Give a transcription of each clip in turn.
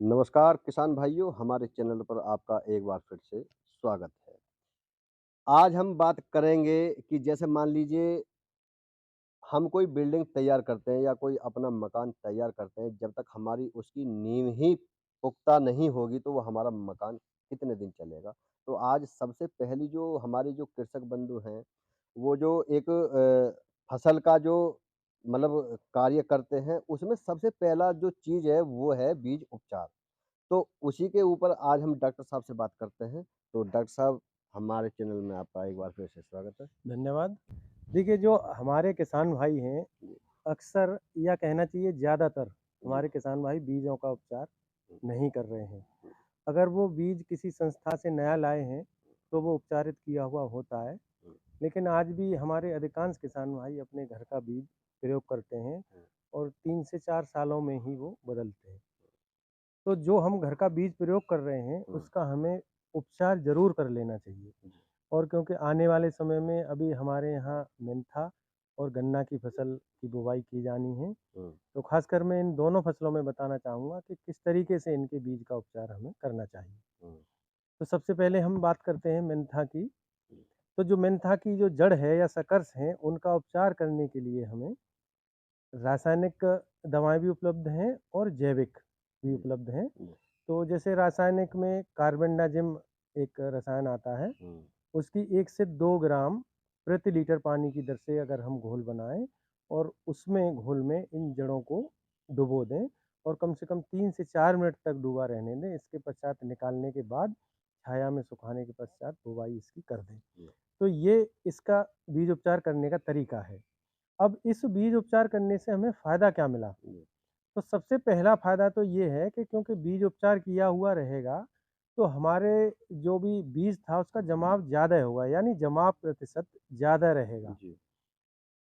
नमस्कार किसान भाइयों, हमारे चैनल पर आपका एक बार फिर से स्वागत है। आज हम बात करेंगे कि जैसे मान लीजिए हम कोई बिल्डिंग तैयार करते हैं या कोई अपना मकान तैयार करते हैं, जब तक हमारी उसकी नींव ही पुख्ता नहीं होगी तो वो हमारा मकान कितने दिन चलेगा। तो आज सबसे पहली जो हमारे जो कृषक बंधु हैं, वो जो एक फसल का जो मतलब कार्य करते हैं, उसमें सबसे पहला जो चीज़ है वो है बीज उपचार। तो उसी के ऊपर आज हम डॉक्टर साहब से बात करते हैं। तो डॉक्टर साहब, हमारे चैनल में आपका एक बार फिर से स्वागत है। धन्यवाद। देखिए, जो हमारे किसान भाई हैं, जी, अक्सर या कहना चाहिए ज़्यादातर जी, हमारे किसान भाई बीजों का उपचार हुँ, नहीं कर रहे हैं। हुँ, अगर वो बीज किसी संस्था से नया लाए हैं, तो वो उपचारित किया हुआ होता है। हुँ, लेकिन आज भी हमारे अधिकांश किसान भाई अपने घर का बीज प्रयोग करते हैं हुँ, और 3 से 4 सालों में ही वो बदलते हैं। तो जो हम घर का बीज प्रयोग कर रहे हैं, हुँ, उसका हमें उपचार ज़रूर कर लेना चाहिए। जी, और क्योंकि आने वाले समय में अभी हमारे यहाँ मेंथा और गन्ना की फसल की बुवाई की जानी है, हुँ, तो खासकर मैं इन दोनों फसलों में बताना चाहूँगा कि किस तरीके से इनके बीज का उपचार हमें करना चाहिए। हुँ, तो सबसे पहले हम बात करते हैं मेंथा की। जी, तो जो मेंथा की जो जड़ है या सकर्स हैं, उनका उपचार करने के लिए हमें रासायनिक दवाएँ भी उपलब्ध हैं और जैविक भी जी, उपलब्ध हैं। जी, तो जैसे रासायनिक में कार्बेंडाजिम एक रसायन आता है, हुँ, उसकी 1 से 2 ग्राम प्रति लीटर पानी की दर से अगर हम घोल बनाएँ और उसमें घोल में इन जड़ों को डुबो दें और कम से कम 3 से 4 मिनट तक डूबा रहने दें। इसके पश्चात निकालने के बाद छाया में सुखाने के पश्चात बुवाई इसकी कर दें। जी, तो ये इसका बीज उपचार करने का तरीका है। अब इस बीज उपचार करने से हमें फ़ायदा क्या मिला? जी, तो सबसे पहला फ़ायदा तो ये है कि क्योंकि बीज उपचार किया हुआ रहेगा, तो हमारे जो भी बीज था उसका जमाव ज़्यादा होगा, यानी जमाव प्रतिशत ज़्यादा रहेगा। जी,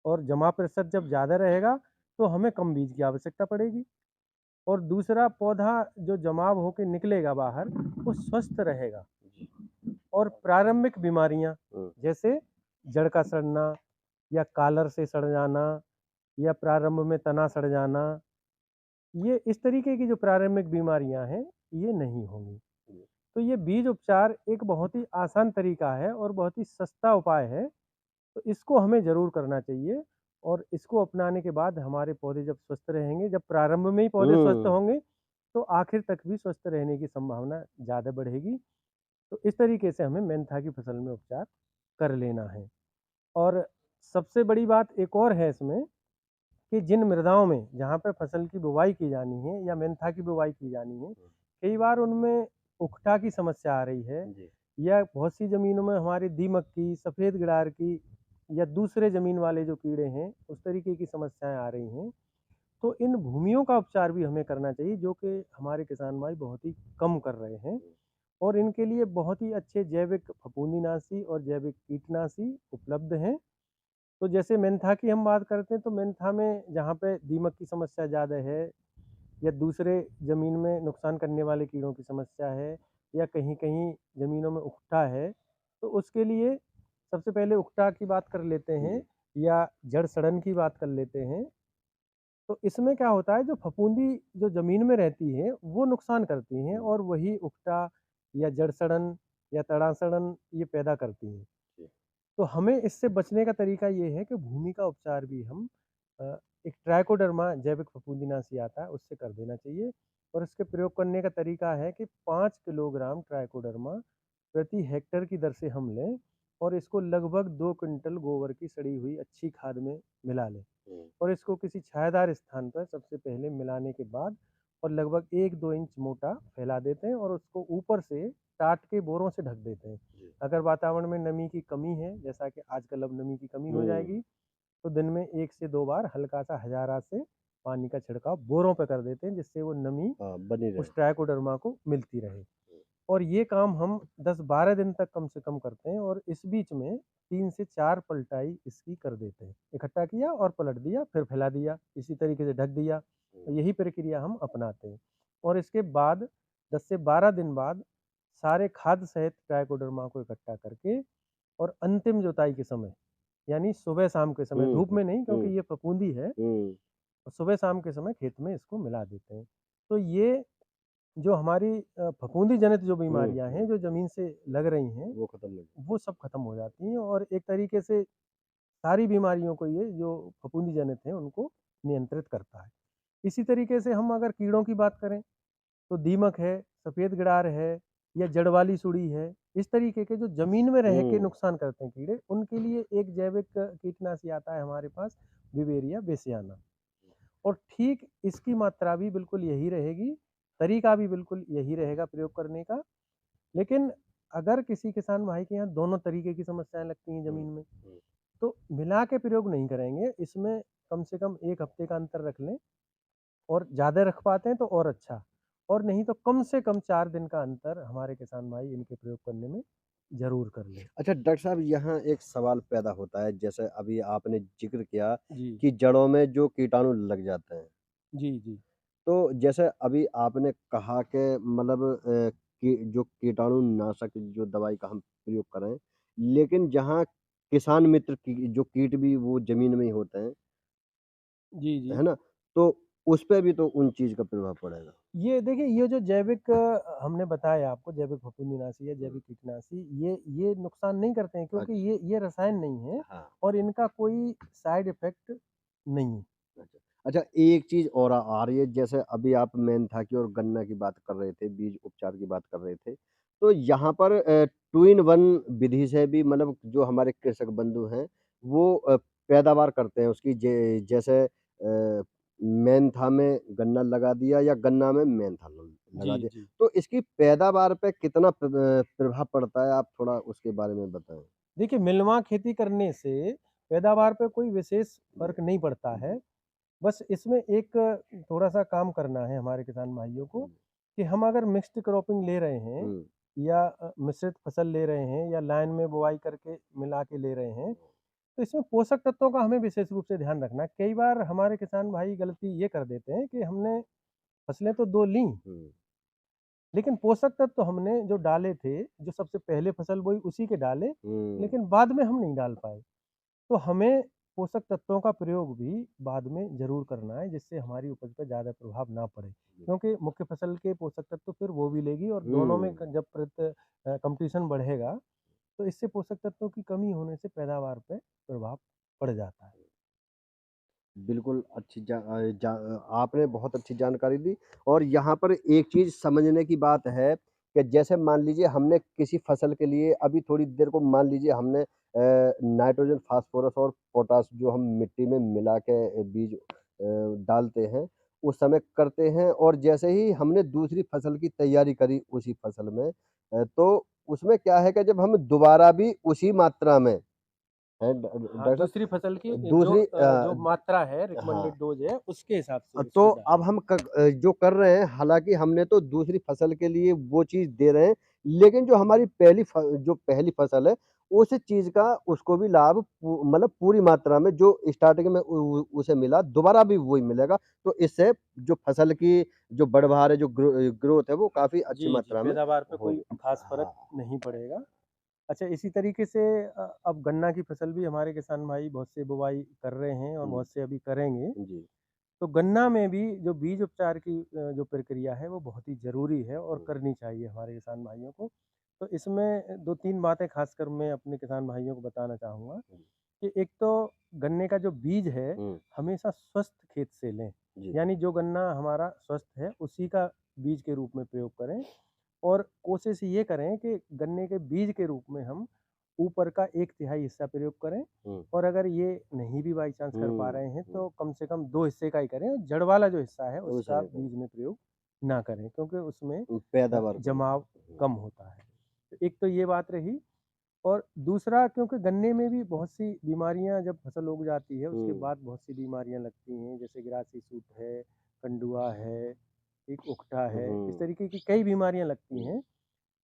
और जमाव प्रतिशत जब ज़्यादा रहेगा, तो हमें कम बीज की आवश्यकता पड़ेगी। और दूसरा, पौधा जो जमाव होके निकलेगा बाहर, वो स्वस्थ रहेगा। जी, और प्रारंभिक बीमारियाँ, हुँ, जैसे जड़ का सड़ना या कालर से सड़ जाना या प्रारंभ में तना सड़ जाना, ये इस तरीके की जो प्रारंभिक बीमारियां हैं, ये नहीं होंगी। जी, तो ये बीज उपचार एक बहुत ही आसान तरीका है और बहुत ही सस्ता उपाय है। तो इसको हमें ज़रूर करना चाहिए और इसको अपनाने के बाद हमारे पौधे जब स्वस्थ रहेंगे, जब प्रारंभ में ही पौधे स्वस्थ हुँ, होंगे, तो आखिर तक भी स्वस्थ रहने की संभावना ज़्यादा बढ़ेगी। तो इस तरीके से हमें मेंथा की फसल में उपचार कर लेना है। और सबसे बड़ी बात एक और है इसमें, कि जिन मृदाओं में जहाँ पे फसल की बुवाई की जानी है या मेंथा की बुवाई की जानी है, हुँ, कई बार उनमें उकठा की समस्या आ रही है जी, या बहुत सी ज़मीनों में हमारी दीमक की, सफ़ेद गिडार की या दूसरे ज़मीन वाले जो कीड़े हैं, उस तरीके की समस्याएँ आ रही हैं। तो इन भूमियों का उपचार भी हमें करना चाहिए, जो कि हमारे किसान भाई बहुत ही कम कर रहे हैं। हुँ, और इनके लिए बहुत ही अच्छे जैविक फफूंदीनाशी और जैविक कीटनाशी उपलब्ध हैं। तो जैसे मेंथा की हम बात करते हैं, तो मेंथा में जहाँ पे दीमक की समस्या ज़्यादा है या दूसरे ज़मीन में नुकसान करने वाले कीड़ों की समस्या है या कहीं-कहीं ज़मीनों में उकठा है, तो उसके लिए सबसे पहले उकठा की बात कर लेते हैं जी, या जड़ सड़न की बात कर लेते हैं। तो इसमें क्या होता है, जो फफूंदी जो ज़मीन में रहती हैं, वो नुकसान करती हैं हुँ, और वही उकठा या जड़ सड़न या तना सड़न ये पैदा करती हैं। जी, तो हमें इससे बचने का तरीका ये है कि भूमि का उपचार भी हम एक ट्राइकोडर्मा जैविक फफूंदीनाशी आता है, उससे कर देना चाहिए। और इसके प्रयोग करने का तरीका है कि 5 किलोग्राम ट्राइकोडर्मा प्रति हेक्टेयर की दर से हम लें और इसको लगभग 2 क्विंटल गोबर की सड़ी हुई अच्छी खाद में मिला लें। हुँ, और इसको किसी छायादार स्थान पर सबसे पहले मिलाने के बाद और लगभग 1-2 इंच मोटा फैला देते हैं और उसको ऊपर से टाट के बोरों से ढक देते हैं। जी, अगर वातावरण में नमी की कमी है, जैसा कि आजकल अब नमी की कमी हो हुँ, जाएगी, तो दिन में 1 से 2 बार हल्का-सा हजारा से पानी का छिड़काव बोरों पे कर देते हैं, जिससे वो नमी हाँ, बनी रहे। उस ट्राइकोडर्मा को मिलती रहे। हुँ, और ये काम हम 10-12 दिन तक कम से कम करते हैं और इस बीच में 3 से 4 पलटाई इसकी कर देते हैं। इकट्ठा किया और पलट दिया, फिर फैला दिया, इसी तरीके से ढक दिया। हुँ, तो यही प्रक्रिया हम अपनाते हैं। और इसके बाद 10 से 12 दिन बाद सारे खाद सहित ट्राइकोडर्मा को इकट्ठा करके और अंतिम जुताई के समय, यानी सुबह-शाम के समय, हुँ, धूप हुँ, में नहीं हुँ, क्योंकि ये फफूंदी है, हुँ, और सुबह-शाम के समय खेत में इसको मिला देते हैं। तो ये जो हमारी फफूंदी जनित जो हुँ, बीमारियाँ हैं, हुँ। जो ज़मीन से लग रही हैं, वो खत्म नहीं वो सब खत्म हो जाती हैं और एक तरीके से सारी बीमारियों को ये जो फफूंदी जनित हैं, उनको नियंत्रित करता है। इसी तरीके से हम अगर कीड़ों की बात करें, तो दीमक है, सफ़ेद गिडार है या जड़ वाली सुड़ी है, इस तरीके के जो ज़मीन में रह के हुँ, नुकसान करते हैं कीड़े, उनके लिए एक जैविक कीटनाशी आता है हमारे पास, विवेरिया बेसियाना। और ठीक इसकी मात्रा भी बिल्कुल यही रहेगी, तरीका भी बिल्कुल यही रहेगा प्रयोग करने का। लेकिन अगर किसी किसान भाई के यहाँ दोनों तरीके की समस्याएँ लगती हैं हुँ, ज़मीन में, हुँ। तो मिला के प्रयोग नहीं करेंगे, इसमें कम से कम 1 हफ्ते का अंतर रख लें और ज़्यादा रख पाते हैं तो और अच्छा, और नहीं तो कम से कम 4 दिन का अंतर हमारे किसान भाई इनके प्रयोग करने में ज़रूर कर लें। अच्छा डॉक्टर साहब यहाँ एक सवाल पैदा होता है, जैसे अभी आपने ज़िक्र किया जी, कि जड़ों में जो कीटाणु लग जाते हैं। जी, जी। तो जैसे अभी आपने कहा कि मतलब कि जो कीटाणुनाशक जो दवाई का हम प्रयोग करें, लेकिन जहाँ किसान मित्र की जो कीट भी वो ज़मीन में ही होते हैं, जी, जी। है ना? तो उस पे भी तो उन चीज़ का प्रभाव पड़ेगा। ये देखिए, ये जो जैविक हमने बताया आपको जैविक फफूंदीनाशी या हुँ, जैविक कीटनाशी, ये नुकसान नहीं करते हैं क्योंकि अच्छा, ये रसायन नहीं है हाँ, और इनका कोई साइड इफ़ेक्ट नहीं है। अच्छा। अच्छा एक चीज़ और आ रही है, जैसे अभी आप मेंथा की और गन्ना की बात कर रहे थे, बीज उपचार की बात कर रहे थे। तो यहाँ पर 2 इन 1 विधि से भी मतलब जो हमारे कृषक बंधु हैं, वो पैदावार करते हैं उसकी जैसे मेंथा में गन्ना लगा दिया या गन्ना में मेंथा ल जी, लगा दिया। जी। तो इसकी पैदावार पे कितना प्रभाव पड़ता है, आप थोड़ा उसके बारे में बताएँ? देखिए, मिलवा खेती करने से पैदावार पे कोई विशेष जी, फ़र्क नहीं पड़ता जी, है। बस इसमें एक थोड़ा-सा काम करना है हमारे किसान भाइयों को, हुँ, कि हम अगर मिक्स्ड क्रॉपिंग ले रहे हैं हुँ, या मिश्रित फसल ले रहे हैं या लाइन में बुआई करके मिला के ले रहे हैं, तो इसमें पोषक तत्वों का हमें विशेष रूप से ध्यान रखना है। कई बार हमारे किसान भाई गलती ये कर देते हैं कि हमने फसलें तो 2 लीं, हुँ, लेकिन पोषक तत्व हमने जो डाले थे, जो सबसे पहले फसल बोई उसी के डाले, हुँ। लेकिन बाद में हम नहीं डाल पाए। तो हमें पोषक तत्वों का प्रयोग भी बाद में ज़रूर करना है, जिससे हमारी उपज पे ज़्यादा प्रभाव ना पड़े। क्योंकि मुख्य फसल के पोषक तत्व फिर वो भी लेगी और दोनों में हुँ, जब कॉम्पिटिशन बढ़ेगा, तो इससे पोषक तत्वों की कमी होने से पैदावार पे प्रभाव पड़ जाता है। बिल्कुल आपने बहुत अच्छी जानकारी दी और यहाँ पर एक चीज़ समझने की बात है कि जैसे मान लीजिए हमने किसी फसल के लिए अभी थोड़ी देर को मान लीजिए हमने नाइट्रोजन, फास्फोरस और पोटाश जो हम मिट्टी में मिला के बीज डालते हैं, उस समय करते हैं और जैसे ही हमने दूसरी फसल की तैयारी करी उसी फसल में तो उसमें क्या है कि जब हम दोबारा भी उसी मात्रा में हैं हाँ, डॉक्टर दूसरी फसल की साहब दूसरी जो मात्रा है हाँ। रिकमेंडेड डोज़ है, उसके हिसाब से तो उसको डालें। अब हम जो कर रहे हैं हालाँकि हमने तो दूसरी फसल के लिए वो चीज़ दे रहे हैं, लेकिन जो हमारी जो पहली फसल है, उस चीज़ का उसको भी लाभ मतलब पूरी मात्रा में जो स्टार्टिंग में उसे मिला, दोबारा भी वही मिलेगा। तो इससे जो फसल की जो बढ़वार है, जो ग्रोथ है, वो काफ़ी अच्छी जी, जी, मात्रा में पैदावार पे कोई होगी। ख़ास फ़र्क हाँ। नहीं पड़ेगा। अच्छा, इसी तरीके से अब गन्ना की फसल भी हमारे किसान भाई बहुत से बुवाई कर रहे हैं और हुँ, बहुत से अभी करेंगे। जी। तो गन्ना में भी जो बीज उपचार की जो प्रक्रिया है वो बहुत ही ज़रूरी है और हुँ, करनी चाहिए हमारे किसान भाइयों को। तो इसमें 2-3 बातें ख़ासकर मैं अपने किसान भाइयों को बताना चाहूँगा हुँ, कि एक तो गन्ने का जो बीज है, हुँ, हमेशा स्वस्थ खेत से लें। जी। यानी जो गन्ना हमारा स्वस्थ है, उसी का बीज के रूप में प्रयोग करें और कोशिश ये करें कि गन्ने के बीज के रूप में हम ऊपर का 1/3 हिस्सा प्रयोग करें हुँ, और अगर ये नहीं भी बाई चांस कर पा हुँ, रहे हैं, हुँ, तो कम से कम 2 हिस्से का ही करें और जड़ वाला जो हिस्सा है, उस उसका समय पे बीज में प्रयोग ना करें क्योंकि उसमें पैदावार कम जमाव होगी। कम होता है। तो एक तो ये बात रही और दूसरा क्योंकि गन्ने में भी बहुत सी बीमारियाँ जब फसल उग जाती है, उसके हुँ, बाद बहुत सी बीमारियाँ लगती हैं, जैसे ग्रासी सूट है, कंडुआ है, एक उकठा है, इस हुँ, तरीके की कई बीमारियाँ लगती हुँ, हैं।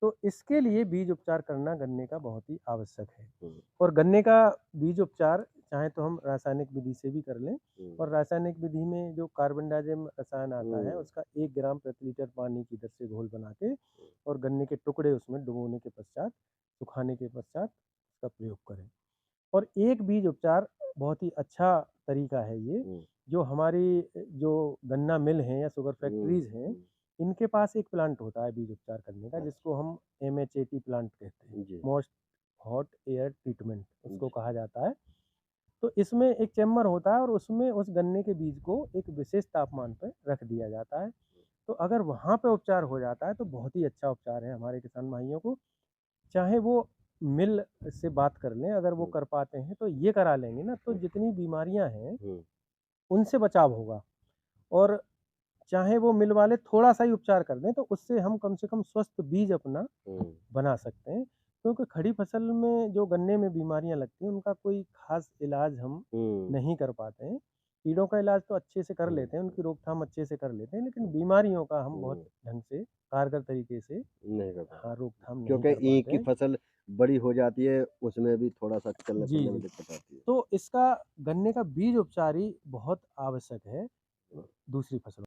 तो इसके लिए बीज उपचार करना गन्ने का बहुत ही आवश्यक है हुँ, और गन्ने का बीज उपचार चाहे तो हम रासायनिक विधि से भी कर लें हुँ, और रासायनिक विधि में जो कार्बनडाजिम रसायन आता है हुँ, उसका 1 ग्राम प्रति लीटर पानी की दर से घोल बना के और गन्ने के टुकड़े उसमें डुबोने के पश्चात सुखाने के पश्चात उसका प्रयोग करें और एक बीज उपचार बहुत ही अच्छा तरीका है ये हुँ, जो हमारी जो गन्ना मिल हैं या शुगर हुँ, फैक्ट्रीज हैं हुँ, इनके पास एक प्लांट होता है बीज उपचार करने का, अच्छा। जिसको हम एमएचएटी प्लांट कहते हैं, जी, मोस्ट हॉट एयर ट्रीटमेंट उसको जी। कहा जाता है। तो इसमें एक चैम्बर होता है और उसमें उस गन्ने के बीज को एक विशेष तापमान पर रख दिया जाता है। तो अगर वहाँ पे उपचार हो जाता है तो बहुत ही अच्छा उपचार है हमारे किसान भाइयों को। चाहे वो मिल से बात कर लें, अगर वो हुँ, कर पाते हैं तो ये करा लेंगे ना, तो हुँ, जितनी बीमारियाँ हैं हुँ, उनसे बचाव होगा। और चाहे वो मिल वाले थोड़ा-सा ही उपचार कर दें, तो उससे हम कम से कम स्वस्थ बीज अपना हुँ, बना सकते हैं। क्योंकि खड़ी फसल में जो गन्ने में बीमारियाँ लगती हैं, उनका कोई ख़ास इलाज हम हुँ, नहीं कर पाते हैं। कीड़ों का इलाज तो अच्छे से कर हुँ, लेते हैं, हुँ, उनकी रोकथाम अच्छे से कर लेते हैं, लेकिन हुँ, बीमारियों का हम बहुत हुँ, ढंग से, कारगर तरीके से नहीं कर पाते। हाँ, रोकथाम नहीं क्योंकि कर ईख पाते की हैं। फसल बड़ी हो जाती है, उसमें भी थोड़ा-सा जी, चलने-फिरने में जी। दिक्कत आती है। तो इसका गन्ने का बीज उपचार ही बहुत आवश्यक है हाँ। दूसरी फसलों